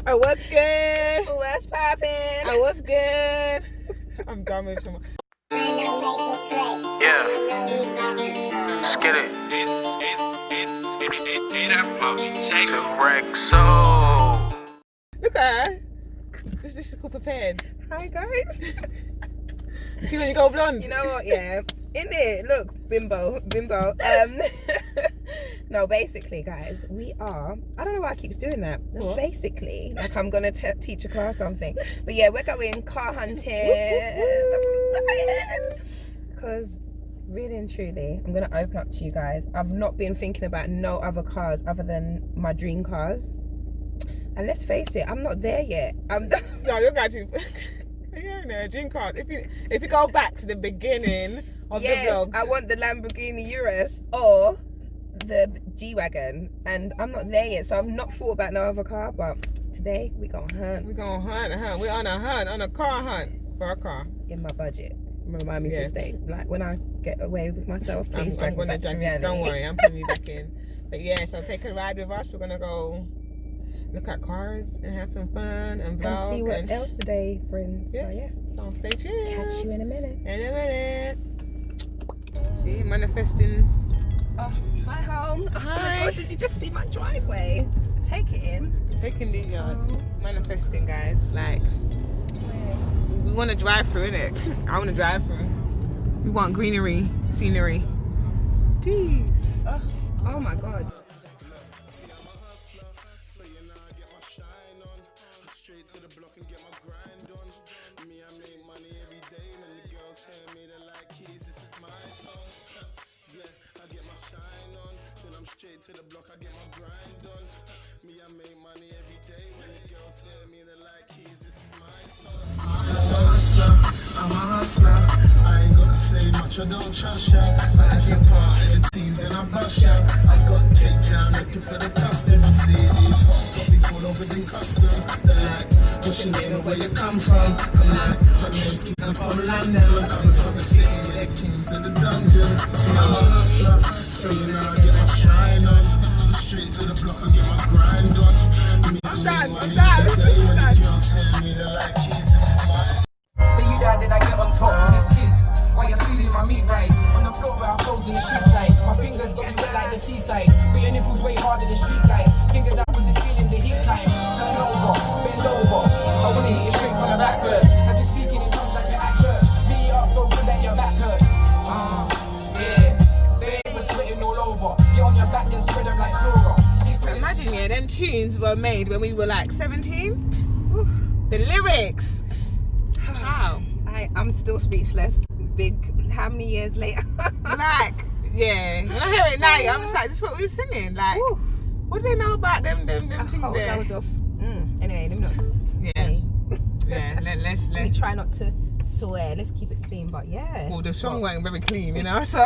I was good. What's poppin'? I was good. I'm done with some. Yeah. Let's get it. Take the Rexo. Look at her. This is called prepared. Hi guys. See when you go blonde? You know what? Yeah. In it. Look, bimbo. No, basically, guys, we are. I don't know why I keep doing that. What? Basically, like I'm gonna teach a class something. But yeah, we're going car hunting. Because really and truly, I'm gonna open up to you guys. I've not been thinking about no other cars other than my dream cars. And let's face it, I'm not there yet. No, you're going to. Yeah, no, dream car. If you go back to the beginning of the vlogs, I want the Lamborghini Urus or the G-Wagon, and I'm not there yet, so I've not thought about no other car. But today we gonna hunt. we're gonna hunt. We're on a car hunt for a car. In my budget. Remind me to stay. Like when I get away with myself, please I'm bring me gonna back to drag you. reality. Don't worry, I'm putting you back in. But yeah, so take a ride with us. We're gonna go look at cars and have some fun and vlog and see what else the day brings. Yeah. So yeah, So stay tuned. catch you in a minute. See, manifesting. Oh, hi home. Oh Hi. my god, did you just see my driveway? Take it in. Taking these yards. Manifesting, guys. Like, we want to drive through, innit? I want to drive through. We want greenery, scenery. Jeez. Oh my god. Straight to the block, I get my grind done. Me, I make money every day. When the girls hear me, they're like, keys, this is my song. I'm a hustler. I ain't gotta say much, I don't trust ya. But if you're part of the team, then I bust ya. I got cake down, looking for the customer. See these hot topic all over the customs. They're like, what's your name and where you come from? I'm like, my name's Keys, I'm from London. I'm coming from the city with the kings and the dungeons. See, I'm a hustler, so you know I get my shine on. Straight to the block and get my grind on. I'm done. When the girls hear me, they're like, keys, this is mine. Then you die, then I get on top. This kiss, while you're feeling my meat rise. On the floor where I froze in the sheets like my fingers getting wet like the seaside. But your nipples way harder than street guys. Fingers that was just feeling the heat time. Turn over, bend over. I wanna hit you straight from the back first. Have you speaking in tongues like you're at church? Beat it up so good that your back hurts. Yeah, they were sweating all over. Get on your back and spread them like flora. Imagine, yeah, them tunes were made when we were like 17. Oof. The lyrics. Wow. I'm still speechless. Big, how many years later? Like, yeah. When I hear it now, I'm just like, this is what we were singing. Like, Ooh. what do they know about them things Whole there? load of. Anyway, let me not say. Yeah, let's. Let me try not to swear. Let's keep it clean. But yeah. Well, the song weren't very clean, you know. So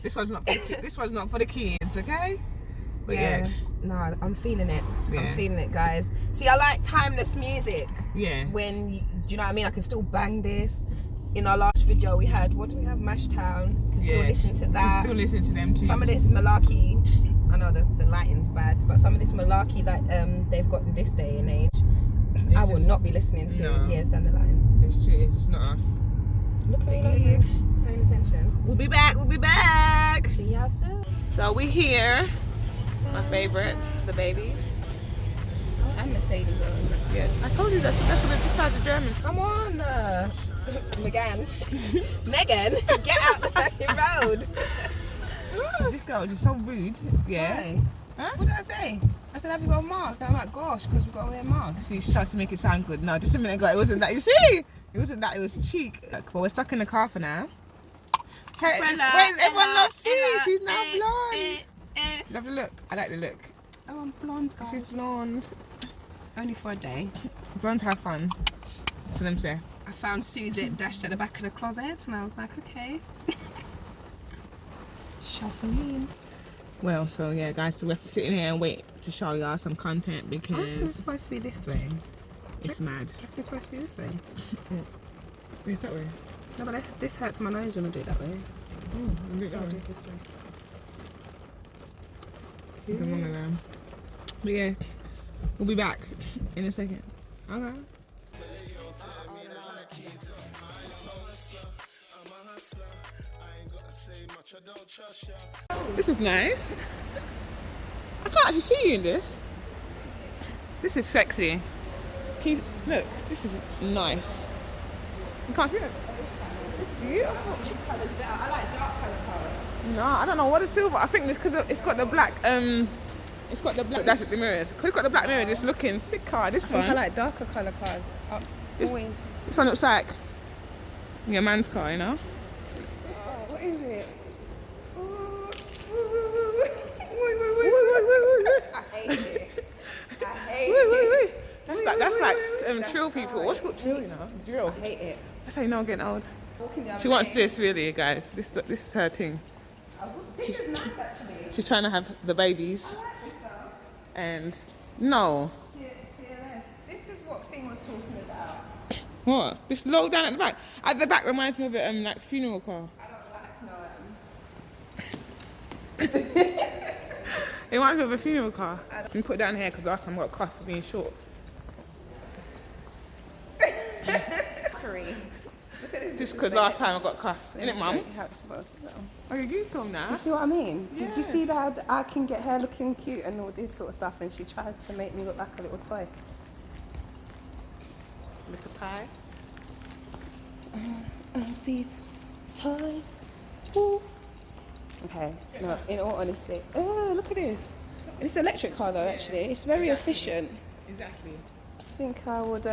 this one's not. This one's not for the kids, okay? But yeah. No, I'm feeling it. Yeah. I'm feeling it, guys. See, I like timeless music. Yeah. When do you know what I mean? I can still bang this. In our last video, we had what do we have? Mashtown. Can still listen to that. Can still listen to them too. Some of this malarkey. I know the lighting's bad, but some of this malarkey that they've got in this day and age, I will not be listening to years down the line. It's true. It's not us. Look at me, not even paying attention. We'll be back. We'll be back. See y'all soon. So we here. My favorites, the babies. And Mercedes on. Yeah, I told you that's what they started the Germans. Come on, Megan, get out the fucking road. This girl is so rude. Yeah. Hey, Huh? what did I say? I said, have you got a mask? And I'm like, gosh, because we've got to wear masks. See, she tried to make it sound good. No, just a minute ago, it wasn't that. You see? It wasn't that. It was cheek. But we're stuck in the car for now. Hey, wait, everyone not see. She's now blonde. Love the look. I like the look. Oh, I'm blonde, guys. She's blonde. Only for a day. Blonde have fun. So them say. I found Suzette dashed at the back of the closet, and I was like, okay. Shuffling. Well, so yeah, guys, so we have to sit in here and wait to show y'all some content I think because it's supposed to be this way. it's mad. It's supposed to be this way. Is that way? No, but this hurts my nose when I do it that way. Oh, So I'll do it this way. The one of them. But yeah, We'll be back in a second. Okay. This is nice. I can't actually see you in this. This is sexy. Look, this is nice. You can't see it. It's beautiful. This colour's better. I like dark colour cars. No, I don't know what is silver. I think it's because it's got the black. It's got the black. That's what the mirrors. Because it's got the black mirrors. It's looking thick car. This one. I like darker colour cars. Always. This one looks like your man's car, you know. Oh, what is it? I hate it. I hate it. That's like drill people. What's called drill, you know? Drill. I hate it. That's how you know I'm getting old. She wants this, really, guys. This is her thing. This is nice, actually. She's trying to have the babies. And no. This is what Thing was talking about. What? This low down at the back. At the back reminds me of a like funeral car. I don't like no. It reminds me of a funeral car. Let me put it down here because last time I got cussed for being short. Look at this. Just because last time I got cussed. Innit, mum? How it's supposed to go. Okay, you film now. Do you see what I mean? Yes. Did you see that I can get her looking cute and all this sort of stuff, and she tries to make me look like a little toy? Little pie. These toys. Ooh. Okay. No, in all honesty. Oh, look at this. It's an electric car though. Actually, it's very efficient. Exactly. I think I would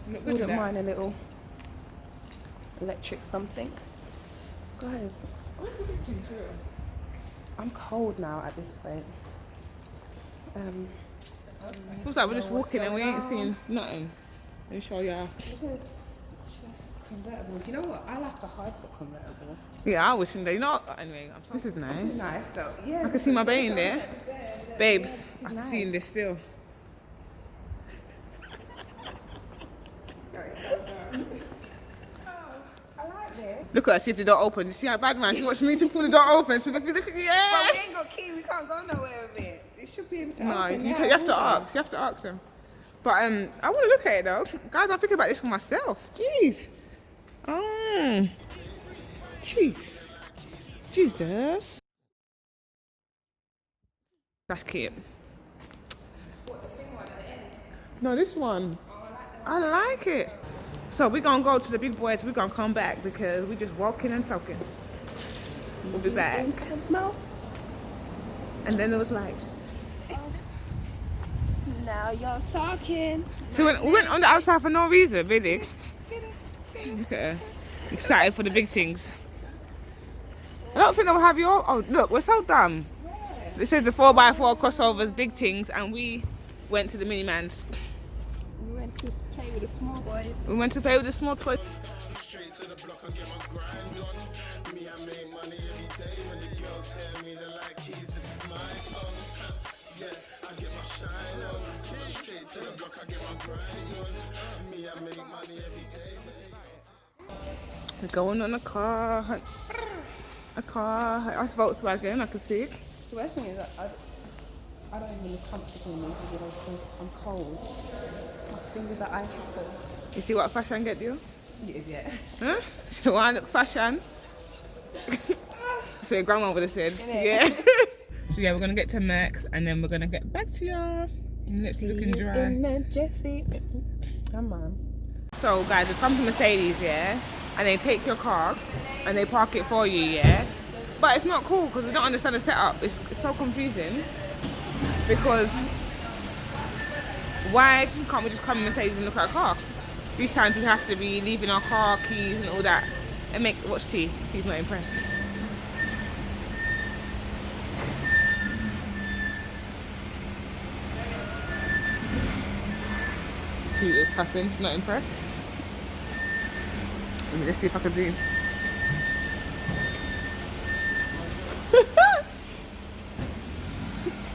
Look good wouldn't at that. mind a little electric something. Guys, I'm cold now at this point. Feels like we're just walking and we ain't seen nothing. Let me show y'all. Convertibles. You know what? I like a hardtop convertible. Yeah, I was thinking that. You know, anyway, this is nice. Nice though. Yeah. I can see my bae in there. Babes, I can see in this still. I like this. Look at her, see if the door open. You see how bad man? She wants me to pull the door open. So look at But yeah. we ain't got key. We can't go nowhere with it. It should be able to No, open you now, have to hold on. ask. You have to ask them. But I want to look at it though, guys. I'm thinking about this for myself. Jeez. Jeez. Jesus. That's cute. What, the thin one at the end? No, this one. I like it. So we're gonna go to the big boys. We're gonna come back because we just walking and talking. We'll be back. And then there was light. Now you're talking. So we went on the outside for no reason, really. Look at her. Excited for the big things. I don't think they'll have your. Oh, look, we're so dumb. This is the 4x4 crossovers, big things, and we went to the Minimans. We went to play with the small boys. We went to play with the small toys. Straight to the block and get my grind on. Me, I make money every day. When the girls hear me, they're like, keys, this is my song. Yeah, I get my shine on. Straight to the block, I get my grind on. Me, I make money every day. We're going on a car hunt. A car hunt. That's Volkswagen, I can see it. The worst thing is that I don't even look comfortable in these videos because I'm cold. My fingers are icicle. You see what fashion get you? You idiot. Huh? She want to look fashion. So your grandma would have said. Innit? Yeah. So yeah, we're gonna get to Max and then we're gonna get back to y'all. And let's look and dry. In the Jeffy. Come on. So guys, we come to Mercedes, yeah, and they take your car and they park it for you, yeah. But it's not cool because we don't understand the setup. It's so confusing because why can't we just come to Mercedes and look at a car? These times we have to be leaving our car keys and all that and make watch T. He's not impressed. T is cussing, she's not impressed. Let me just see if I can do.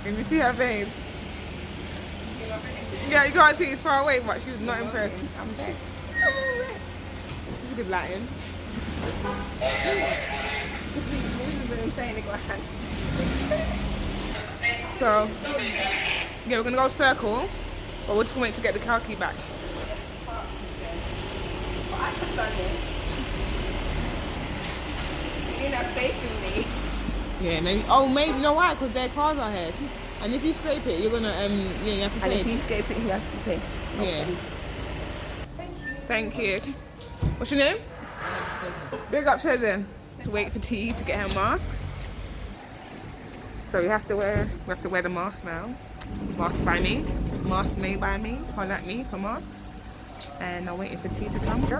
Let me see her face. Yeah, you can't see it's far away, but she was not impressed. I'm vexed. It's a good Latin. This is what I'm saying. They got a hand. So, Yeah, we're gonna go circle, but we're just gonna wait to get the car key back. I could have done it. You didn't have faith in me. Yeah, maybe. Oh, maybe. You know why? Because their cars are here. And if you scrape it, you're gonna yeah, you have to pay. And if you escape it, he has to pay. Yeah. Thank you. What's your name? Big up Shazin. To wait for T to get her mask. So we have to wear the mask now. Mask by me. Mask made by me. Holler at me for mask. And I'm waiting for T to come. Go.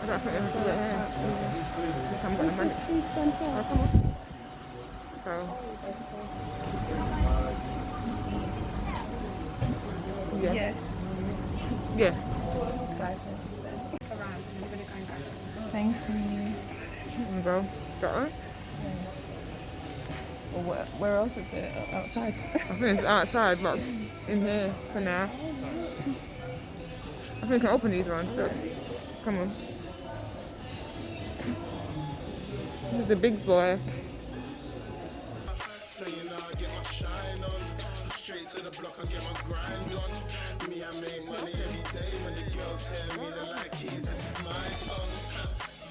I don't think there's a bit here. I'm gonna manage. Please stand Oh, there. come on. So. Yeah. Yes. Yeah. These guys are around. Everybody going upstairs. Thank you. There we go. Got it? Well, where else is it? Outside. I think it's outside, but in here for now. I think I can open these ones. So. Come on. This is the big boy. So you know I get my shine on. I'm straight to the block and get my grind on. Me, I make money every day. When the girls hear me, they're like, keys, this is my song.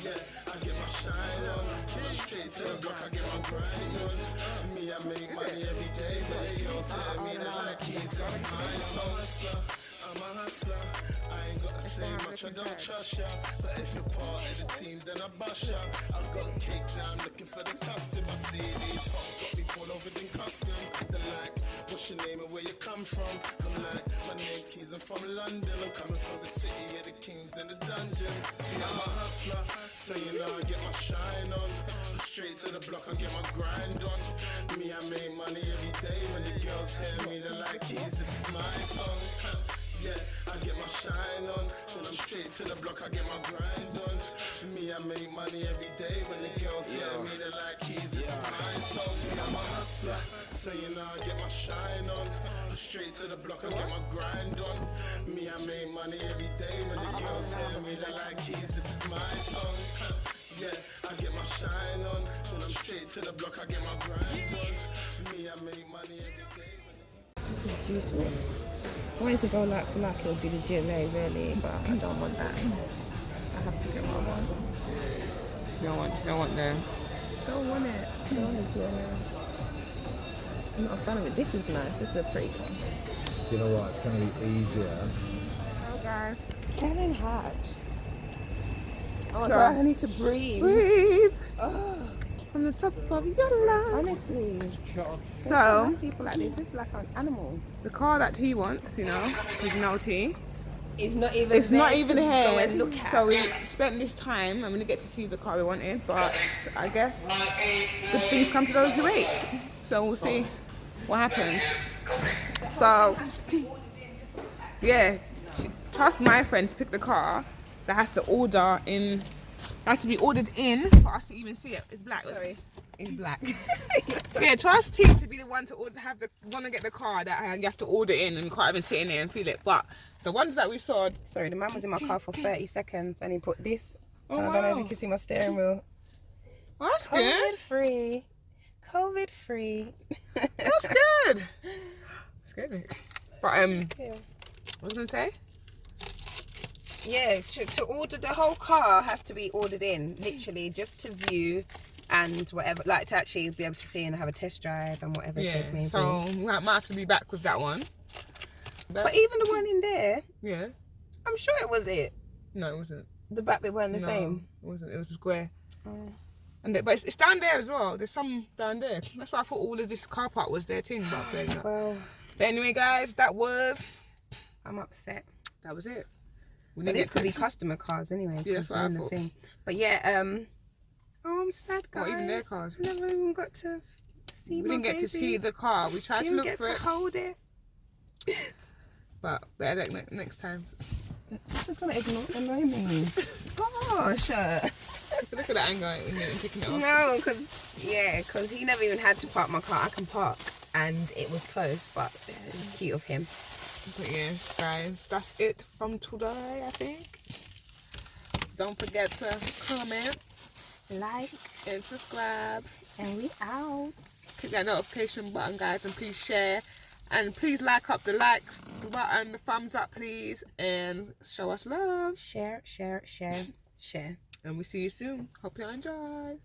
Yeah, I get my shine on. I'm straight to the block, I get my grind on. Me, I make money every day. When the girls hear me, they're like, keys, this is my song. I'm a hustler. I ain't got to say much, I don't trust ya. But if you're part of the team, then I bust ya. I've got cake now, I'm looking for the custom. I see these hot, got me pull over in customs. They're like, what's your name and where you come from? I'm like, my name's Keys, I'm from London. I'm coming from the city where the kings and the dungeons. See, I'm a hustler, so you know I get my shine on. I'm straight to the block and get my grind on. Me, I make money every day. When the girls hear me, they're like, Keys, this is my song. Yeah, I get my shine on. Then I'm straight to the block, I get my grind on. Me, I make money every day. When the girls hear me, they're like, Keys, this is my song. I'm a hustler, so you know I get my shine on. I'm straight to the block, I get my grind on. Me, I make money every day. When the girls hear me, they're like, Keys, this is my song. Yeah, I get my shine on. Then I'm straight to the block, I get my grind on. Me, I make money every day. This is juice mix. I wanted to go like for like it would be the GMA really, but I don't want that. I have to get my one. You don't want the... Don't want it. I don't want a GMA. I'm not a fan of it. This is nice. This is a pretty one. You know what? It's going to be easier. Oh, guys. Kevin Hatch. Oh my So- god, I need to breathe. Breathe Oh, from the top of your lungs. honestly. So, People like this is like an animal. the car that T wants, you know, there's no T. It's not even. It's not even Go here. and look at. So we spent this time. I'm gonna get to see the car we wanted, but I guess good things come to those who wait. So we'll see what happens. So yeah, trust my friend to pick the car that has to order in. Has to be ordered in for us to even see it. It's black. Sorry, it's black. Yeah, trust T to be the one to order, want to get the car that you have to order in and you can't even sit in there and feel it. But the ones that we saw, Sorry, the man was in my car for 30 seconds and he put this. Oh, and I don't know if wow. you can see my steering wheel. well, that's COVID good. free. COVID free. That's good. Scared me. But Yeah. what was I gonna say? Yeah, to order the whole car has to be ordered in, literally, just to view and whatever, like to actually be able to see and have a test drive and whatever the case may Yeah. be. So we might have to be back with that one. But even the one in there, Yeah. I'm sure it was it. No, it wasn't. The back bit weren't the No, same. It wasn't. It was square. Oh. And but it's down there as well. There's some down there. That's why I thought all of this car park was their thing, but they're not. Well, But anyway, guys, that was I'm upset. it. We But didn't this get could be to- customer cars anyway. Yeah, that's 'cause what I we're in the thought. thing. But yeah, oh, I'm sad, guys. What, even their cars? I never even got to see We my didn't get to baby. see the car. We tried to Didn't look get for to it, hold it. but better next time. This is gonna annoy me. Gosh. Look at that anger in me and picking it off. No, because he never even had to park my car. I can park, and it was close, but yeah, it was cute of him. But yeah, guys, that's it from today, I think. Don't forget to comment Like, and subscribe. and we out. Click that notification button, guys, and please share And please like up the likes button, the thumbs up please, and show us love. Share. And we see you soon. Hope you enjoy.